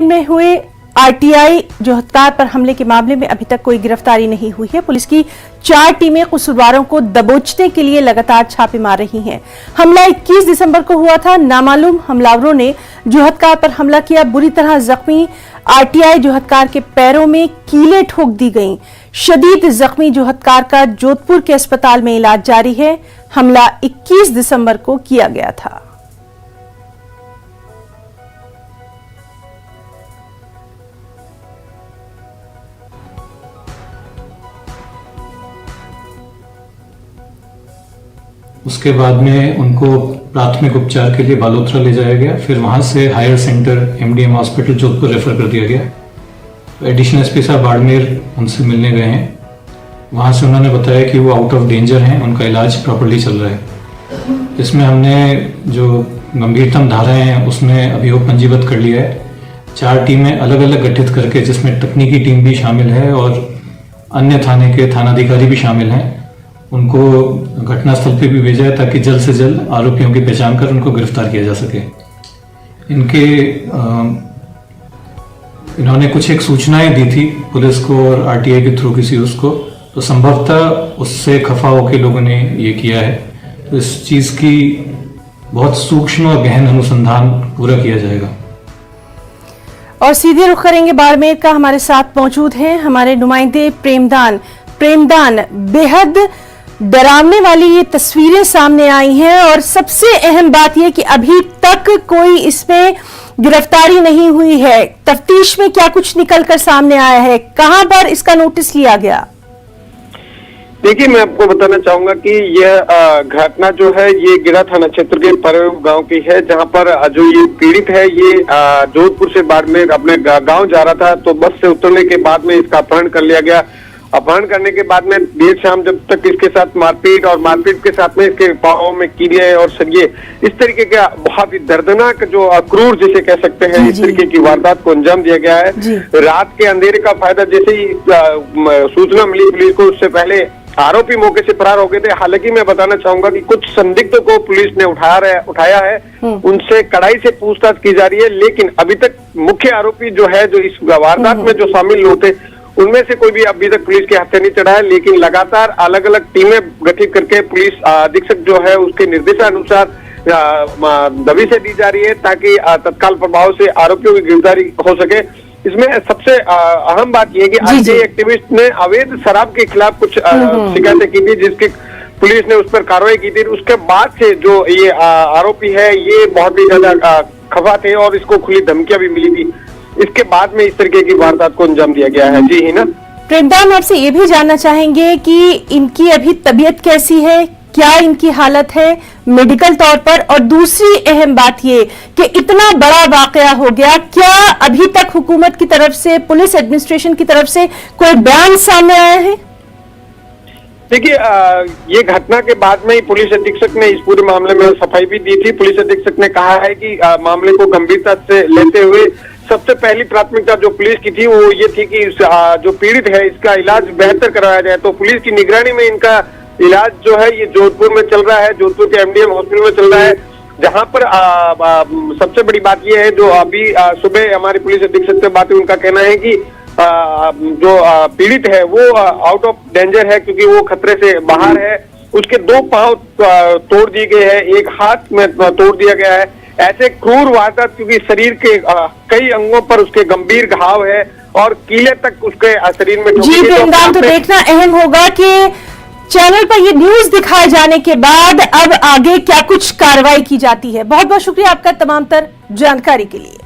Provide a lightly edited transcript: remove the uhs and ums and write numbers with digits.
में हुए आरटीआई जोहत्कार पर हमले के मामले में अभी तक कोई गिरफ्तारी नहीं हुई है। पुलिस की 4 टीमें कसूरवारों को दबोचने के लिए लगातार छापे मार रही हैं। हमला 21 दिसंबर को हुआ था। नामालूम हमलावरों ने जोहत्कार पर हमला किया। बुरी तरह जख्मी आरटीआई जोहत्कार के पैरों में कीलें ठोक दी गईं। शदीद जख्मी जोहत्कार का जोधपुर के अस्पताल में इलाज जारी है। हमला 21 दिसंबर को किया गया था। उसके बाद में उनको प्राथमिक उपचार के लिए बालोतरा ले जाया गया, फिर वहां से higher centre MDM hospital Jodhpur refer कर दिया गया। तो एडिशनल एसपी साहब बाड़मेर उनसे मिलने गए हैं। वहां से उन्होंने बताया कि वो आउट ऑफ डेंजर हैं, उनका इलाज प्रॉपर्ली चल रहा है। इसमें हमने जो गंभीरतम धाराएं हैं उसमें अभियोग पंजीबद्ध कर लिया है। 4 टीमें अलग अलग गठित करके, जिसमें तकनीकी टीम भी शामिल है और अन्य थाने के थानाधिकारी भी शामिल हैं, उनको घटनास्थल पे भी भेजा है ताकि जल्द से जल्द आरोपियों की पहचान कर उनको गिरफ्तार किया जा सके। इन्होंने कुछ एक सूचनाएं दी थी पुलिस को और आरटीआई के थ्रू किसी उसको, तो संभवतः उससे खफा होकर लोगों ने ये किया है। तो इस चीज की बहुत सूक्ष्म और गहन अनुसंधान पूरा किया जाएगा। और सीधे रुख करेंगे बाड़मेर का। हमारे साथ मौजूद हैं हमारे नुमाइंदे प्रेमदान। बेहद डरावने वाली ये तस्वीरें सामने आई हैं और सबसे अहम बात यह कि अभी तक कोई इसमें गिरफ्तारी नहीं हुई है। तफ्तीश में क्या कुछ निकलकर सामने आया है, कहां पर इसका नोटिस लिया गया? देखिए, मैं आपको बताना चाहूंगा कि यह घटना जो है ये गिरा थाना क्षेत्र के परव गांव की है, जहां पर जो ये पीड़ित है ये जोधपुर से बाड़मेर अपने गांव जा रहा था। तो बस से उतरने के बाद में इसका अपहरण कर लिया गया। अपहरण करने के बाद में देर शाम जब तक इसके साथ मारपीट और मारपीट के साथ में इसके पांवों में कीड़े और सरिये, इस तरीके का बहुत ही दर्दनाक जो क्रूर जिसे कह सकते हैं, इस तरीके की वारदात को अंजाम दिया गया है। रात के अंधेरे का फायदा जैसे ही सूचना मिली पुलिस को, उससे पहले आरोपी मौके से फरार हो गए थे। हालांकि मैं बताना चाहूंगा कि कुछ संदिग्धों को पुलिस ने उठाया है, उनसे कड़ाई से पूछताछ की जा रही है, लेकिन अभी तक मुख्य आरोपी जो है, जो इस वारदात में जो शामिल होते, उनमें से कोई भी अभी तक पुलिस के हाथ नहीं चढ़ा है। लेकिन लगातार अलग अलग टीमें गठित करके पुलिस अधीक्षक जो है उसके निर्देशानुसार दबी से दी जा रही है ताकि तत्काल प्रभाव से आरोपियों की गिरफ्तारी हो सके। इसमें सबसे अहम बात यह है कि आरटीआई एक्टिविस्ट ने अवैध शराब के खिलाफ कुछ शिकायतें की थी, जिसके पुलिस ने उस पर कार्रवाई की थी। उसके बाद से जो ये आरोपी है ये बहुत ही ज्यादा खफा थे और इसको खुली धमकियां भी मिली थी। इसके बाद में इस तरीके की वारदात को अंजाम दिया गया है। जी हिना, प्रेमदान, आपसे ये भी जानना चाहेंगे कि इनकी अभी तबीयत कैसी है, क्या इनकी हालत है मेडिकल तौर पर? और दूसरी अहम बात ये कि इतना बड़ा वाकया हो गया, क्या अभी तक हुकूमत की तरफ से, पुलिस एडमिनिस्ट्रेशन की तरफ से कोई बयान सामने आया है? देखिए, ये घटना के बाद में ही पुलिस अधीक्षक ने इस पूरे मामले में सफाई भी दी थी। पुलिस अधीक्षक ने कहा है कि मामले को गंभीरता से लेते हुए सबसे पहली प्राथमिकता जो पुलिस की थी वो ये थी कि जो पीड़ित है इसका इलाज बेहतर कराया जाए। तो पुलिस की निगरानी में इनका इलाज जो है ये जोधपुर में चल रहा है, जोधपुर के एमडीएम हॉस्पिटल में चल रहा है, जहां पर सबसे बड़ी बात ये है, जो अभी सुबह हमारे पुलिस अधीक्षक से बात हुई, उनका कहना है कि जो पीड़ित है वो आउट ऑफ डेंजर है, क्योंकि वो खतरे से बाहर है। उसके 2 पांव तोड़ दिए गए हैं, एक हाथ में तोड़ दिया गया है। ऐसे क्रूर वारदात, क्योंकि शरीर के कई अंगों पर उसके गंभीर घाव है और कीले तक उसके शरीर में। जी प्रेमदान, तो देखना अहम होगा कि चैनल पर ये न्यूज दिखाए जाने के बाद अब आगे क्या कुछ कार्रवाई की जाती है। बहुत बहुत शुक्रिया आपका तमाम तर जानकारी के लिए।